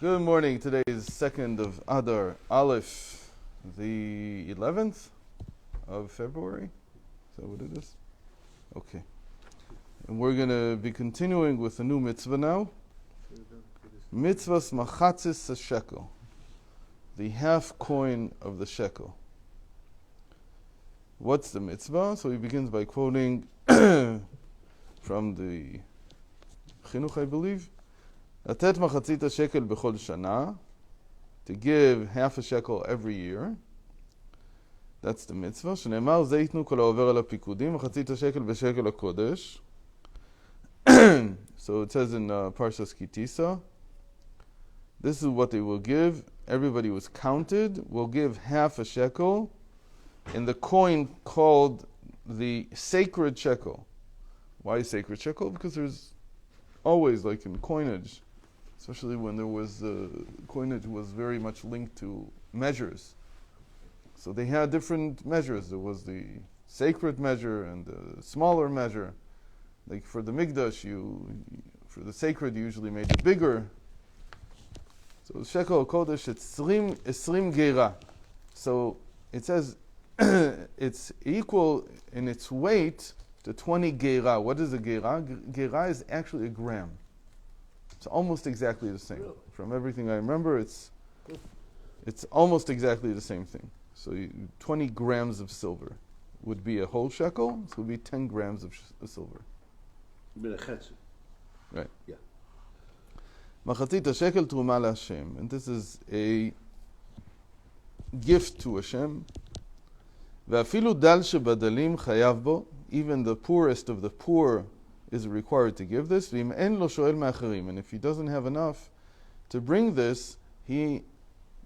Good morning. Today is 2nd of Adar Aleph, the 11th of February. Is that what it is? Okay. And we're going to be continuing with a new mitzvah now. Mitzvah's Machatzit Shekel, the half coin of the shekel. What's the mitzvah? So he begins by quoting from the Chinuch, I believe. Atet Machatzit HaShekel b'chol shana, to give half a shekel every year. That's the mitzvah. Shneimar ze yitnu kol ha'over al ha'pikudim, Machatzit HaShekel b'shekel ha'kodesh. So it says in Parshas Kitisa, this is what they will give. Everybody was counted. Will give half a shekel in the coin called the sacred shekel. Why sacred shekel? Because there's always, like in coinage, especially when there was coinage was very much linked to measures. So they had different measures. There was the sacred measure and the smaller measure. Like for the Mikdash, for the sacred, you usually made it bigger. So shekel kodesh, it's esrim geira. So it says it's equal in its weight to 20 geira. What is a geira? Geira is actually a gram. It's almost exactly the same. Really? From everything I remember, it's almost exactly the same thing. So 20 grams of silver would be a whole shekel. So it would be 10 grams of silver. Menachem. Right. Yeah. Machatzit HaShekel Truma LaHashem. And this is a gift to Hashem. Ve'afilu dal shebadalim chayav bo. Even the poorest of the poor is required to give this. And if he doesn't have enough to bring this, he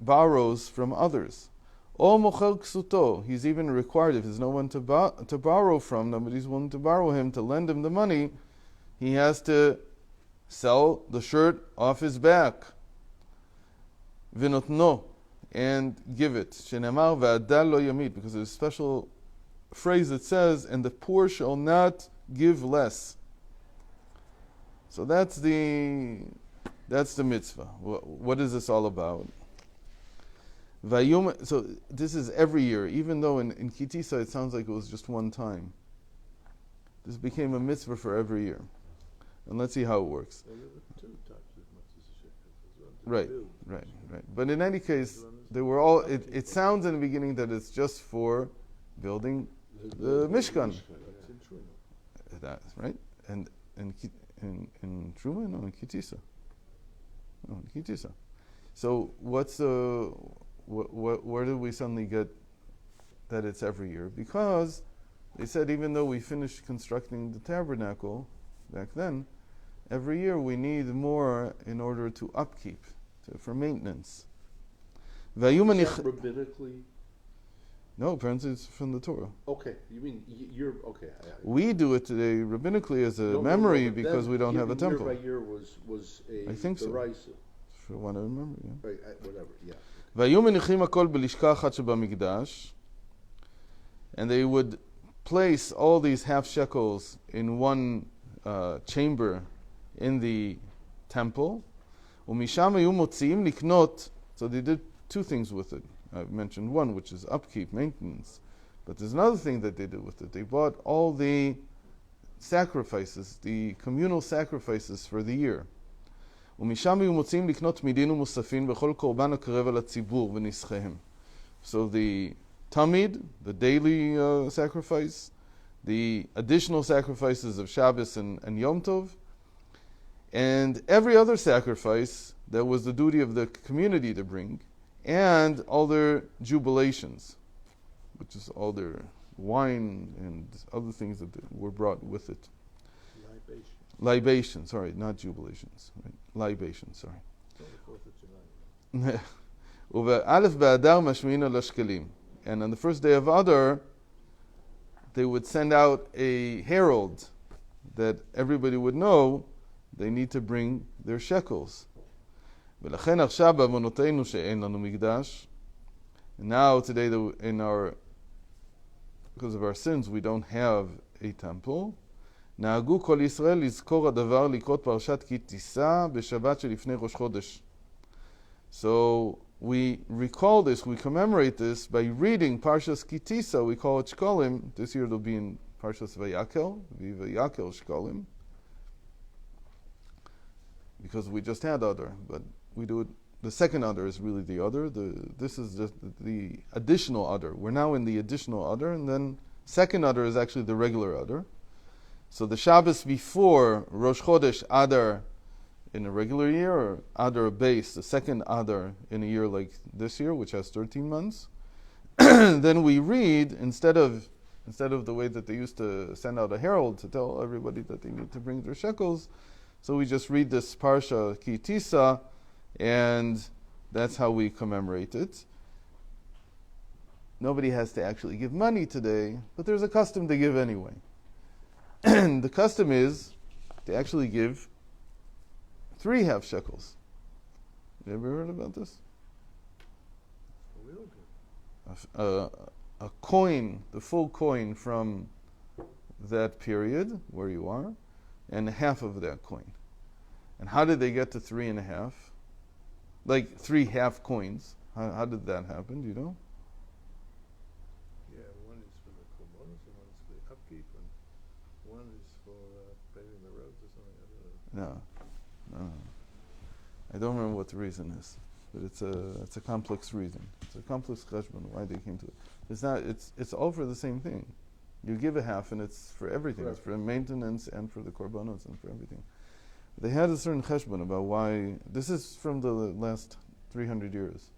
borrows from others. Or mochel ksuto. He's even required, if there's no one to borrow from, nobody's willing to borrow him, to lend him the money, he has to sell the shirt off his back. Vinotno. And give it. Shenemar ve'adal lo yamit. Because there's a special phrase that says, and the poor shall not give less. So that's the mitzvah. What is this all about? So this is every year, even though in Kitisa it sounds like it was just one time. This became a mitzvah for every year. And let's see how it works. Right. But in any case, they were all. It sounds in the beginning that it's just for building the Mishkan. That's right. And in Truma, no, in Kitisa. No, in Kitisa. So what's where did we suddenly get that it's every year? Because they said even though we finished constructing the tabernacle back then, every year we need more in order to upkeep, for maintenance. Rabbinically? No, apparently it's from the Torah. Okay, you mean you're okay. We do it today rabbinically as a memory because we don't have a temple. Year by year was a. I think so. Derisa. For what I remember, yeah. Right, whatever, yeah. והיו מניחים הכל בלשכה אחת שבמקדש, and they would place all these half shekels in one chamber in the temple. ומשם היו מוציאים לקנות, so they did two things with it. I've mentioned one, which is upkeep, maintenance. But there's another thing that they did with it. They bought all the sacrifices, the communal sacrifices for the year. ומשם היו מוציאים לקנות מידין ומוספין בכל קורבן הקרב על הציבור ונסחיהם. So the tamid, the daily sacrifice, the additional sacrifices of Shabbos and Yom Tov, and every other sacrifice that was the duty of the community to bring, and all their jubilations, which is all their wine and other things that were brought with it. Libation, sorry, not jubilations. Right? Libation, sorry. And on the first day of Adar, they would send out a herald that everybody would know they need to bring their shekels. And now, today, because of our sins, we don't have a temple. נהגו כל ישראל לזכור הדבר לקרוא פרשת כי תישא בשבת שלפני ראש חודש. So we recall this, we commemorate this by reading Parshas Kitisa. We call it Shkolim. This year it'll be in Parshas Vayakel, Vayakel Shkolim, because we just had Adar, but we do it. The second Adar is really the Adar. This is just the additional Adar. We're now in the additional Adar, and then second Adar is actually the regular Adar. So the Shabbos before Rosh Chodesh Adar in a regular year, or Adar base, the second Adar in a year like this year, which has 13 months, then we read, instead of the way that they used to send out a herald to tell everybody that they need to bring their shekels, so we just read this Parsha Ki Tisa, and that's how we commemorate it. Nobody has to actually give money today, but there's a custom to give anyway. And the custom is to actually give 3 half shekels. You ever heard about this? A coin, the full coin from that period where you are, and half of that coin. And how did they get to 3.5? Like 3 half coins. How did that happen? Do you know? Yeah, one is for the korbanos and one is for the upkeep, and one is for paving the roads or something. I don't know. No. I don't remember what the reason is, but it's a complex reason. It's a complex cheshbon why they came to it. It's all for the same thing. You give a half, and it's for everything. Right. It's for maintenance and for the korbanos and for everything. They had a certain cheshbon about why. This is from the last 300 years.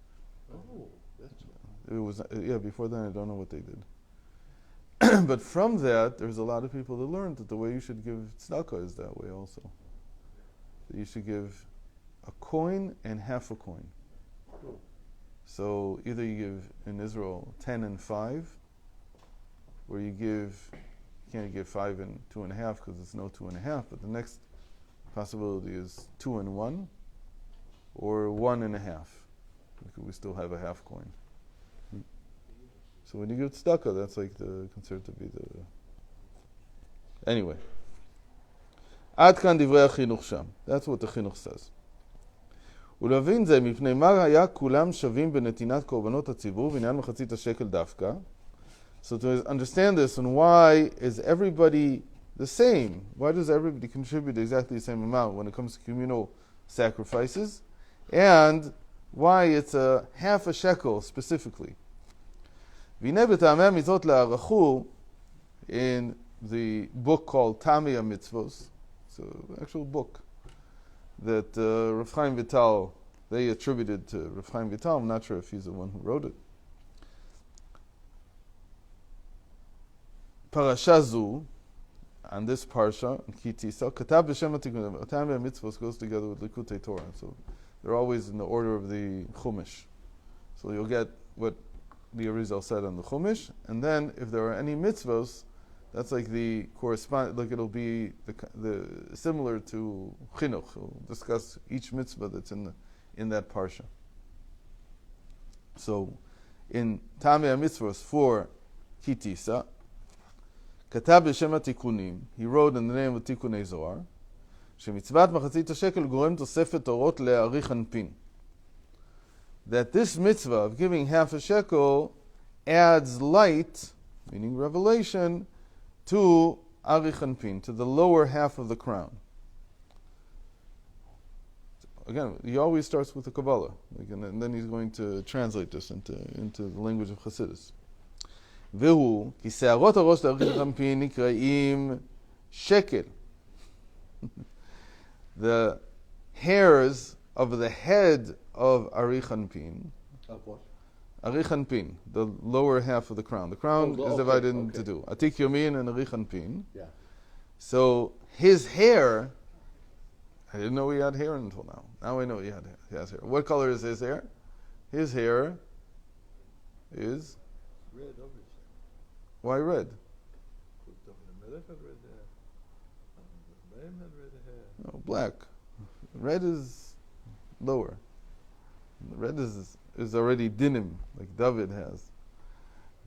Oh, that's. It was before then I don't know what they did. But from that, there's a lot of people that learned that the way you should give tzedakah is that way also. That you should give a coin and half a coin. So either you give in Israel 10 and 5, or you can't give 5 and 2.5 because it's no 2.5. But the next possibility is 2 and 1, or 1.5. Because we still have a half coin. So when you give tzedakah, that's like considered to be the. Anyway, Ad kan divrei hachinuch sham. That's what the chinuch says. ולהבין זה מפני מה היה כולם שווים בנתינת קורבנות הציבור בעניין מחצית השקל דווקא. So to understand this, and why is everybody the same? Why does everybody contribute exactly the same amount when it comes to communal sacrifices? And why it's a half a shekel specifically. והנה בטעמי המצוות לערכו, in the book called Tamei Mitzvos, it's an actual book that Rav Chaim Vital, they attributed to Rav Chaim Vital. I'm not sure if he's the one who wrote it. Parasha zu, on this parsha, in Ki Tisa, Katab b'shem ha'tikkunim. Tamei Mitzvos goes together with Likutei Torah, so they're always in the order of the Chumash. So you'll get what the Arizal said on the Chumash, and then if there are any mitzvos, that's like the correspond. Like it'll be the similar to chinuch. We'll discuss each mitzvah that's in that parsha. So, in Tamei Mitzvos for Ki Tisa, Katab b'shem ha'tikkunim. He wrote in the name of Tikkunei Zohar, shemitzvat Machatzit HaShekel gorem tosefet orot le'arich anpin. That this mitzvah of giving half a shekel adds light, meaning revelation, to arich anpin, to the lower half of the crown. Again, he always starts with the Kabbalah, and then he's going to translate this into the language of Chassidus. Vehu ki se'arot harosh le'arich anpin nikraim shekel. The hairs of the head of arich anpin. Of what? Arich anpin, the lower half of the crown. The crown is divided into two: atik yomin and arich anpin. Yeah. So his hair, I didn't know he had hair until now. Now I know he has hair. What color is his hair? His hair is Red, obviously. why red? The Melech had red hair. The Ram had red hair. No, black. Red is lower. Red is already dinim, like David has.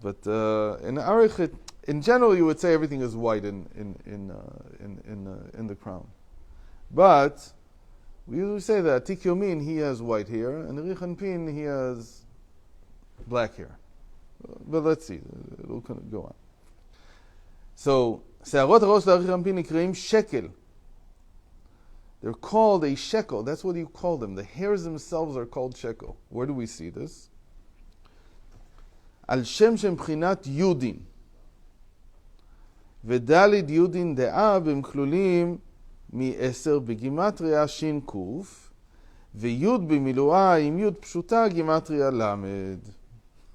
But in arich, in general, you would say everything is white in the crown. But We usually say that Tik Yomin, he has white hair, and Rich Anpin, he has black hair. But let's see, it'll kind of go on. So, Se'arot HaRosh LaRich Anpin nikreim Shekel. They're called a shekel. That's what you call them. The hairs themselves are called shekel. Where do we see this? Al Shem Shem Pchinat Yudin. V'dalid Yudin de'ab הם כלולים מ-10 בגימטריה שין קוף, ויוד במילואה עם יוד פשוטה גימטריה למד.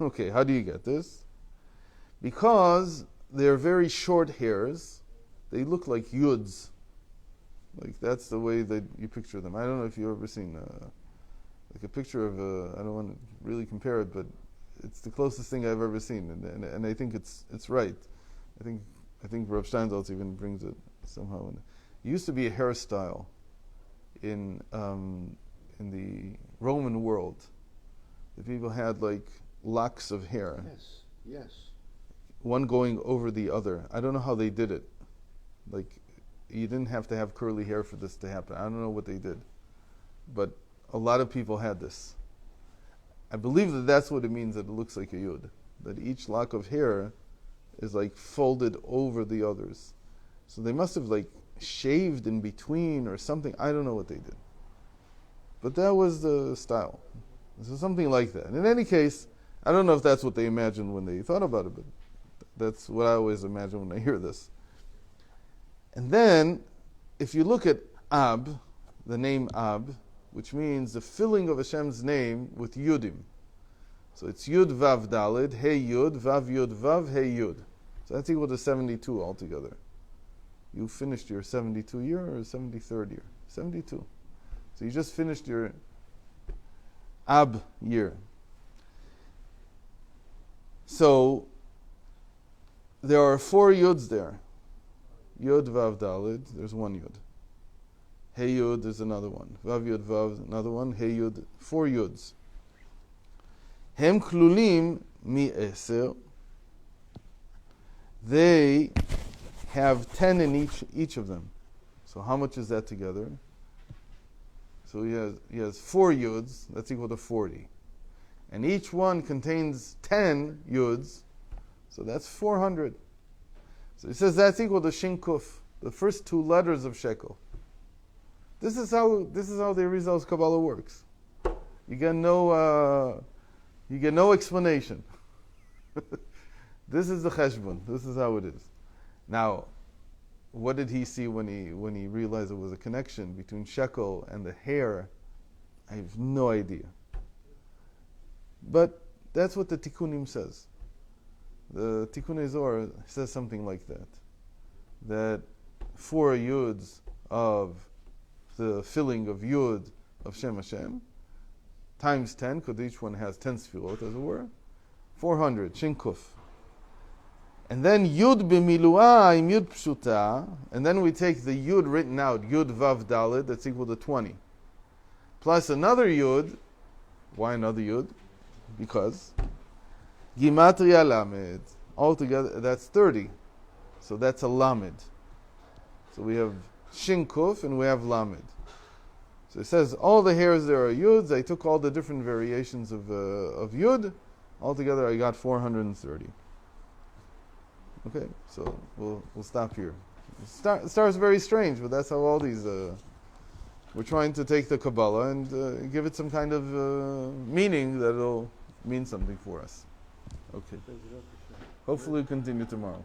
Okay, how do you get this? Because they're very short hairs, they look like yuds. Like that's the way that you picture them. I don't know if you've ever seen like a picture of I don't want to really compare it, but it's the closest thing I've ever seen, and I think it's right. I think Rav Steinsaltz even brings it somehow. It used to be a hairstyle in the Roman world. The people had like locks of hair. Yes, yes. One going over the other. I don't know how they did it. Like, you didn't have to have curly hair for this to happen. I don't know what they did. But a lot of people had this. I believe that that's what it means that it looks like a yud. That each lock of hair is like folded over the others. So they must have like shaved in between or something. I don't know what they did. But that was the style. So something like that. In any case, I don't know if that's what they imagined when they thought about it, but that's what I always imagine when I hear this. And then, if you look at Ab, the name Ab, which means the filling of Hashem's name with Yudim. So it's Yud Vav Dalid, Hey Yud, Vav Yud Vav, Hey Yud. So that's equal to 72 altogether. You finished your 72 year or 73rd year? 72. So you just finished your Ab year. So there are 4 Yuds there. Yud Vav Dalid, there's 1 Yud. Hey Yud, there's another one. Vav Yud Vav, another one. Hey Yud, 4 Yuds. Hem klulim mi eser. They have 10 in each of them. So how much is that together? So he has 4 Yuds, that's equal to 40. And each one contains 10 Yuds, so that's 400. So he says that's equal to Shin Kuf, the first 2 letters of Shekel. This is how the Arizal's Kabbalah works. You get no explanation. This is the cheshbon. This is how it is. Now, what did he see when he realized there was a connection between shekel and the hair? I have no idea. But that's what the Tikkunim says. The Tikkun Zohar says something like that. That 4 yuds of the filling of yud of Shem Hashem times 10, because each one has 10 sfirot, as it were, 400, Shin Kuf. And then yud b'miluah im yud pshuta, and then we take the yud written out, yud vav dalid, that's equal to 20, plus another yud. Why another yud? Because Gimatria Lamed. Altogether, that's 30. So that's a Lamed. So we have Shin Kuf and we have Lamed. So it says all the hairs there are Yuds. I took all the different variations of Yud. Altogether, I got 430. Okay, so we'll stop here. It starts very strange, but that's how all these... we're trying to take the Kabbalah and give it some kind of meaning that it'll mean something for us. Okay. Hopefully we'll continue tomorrow.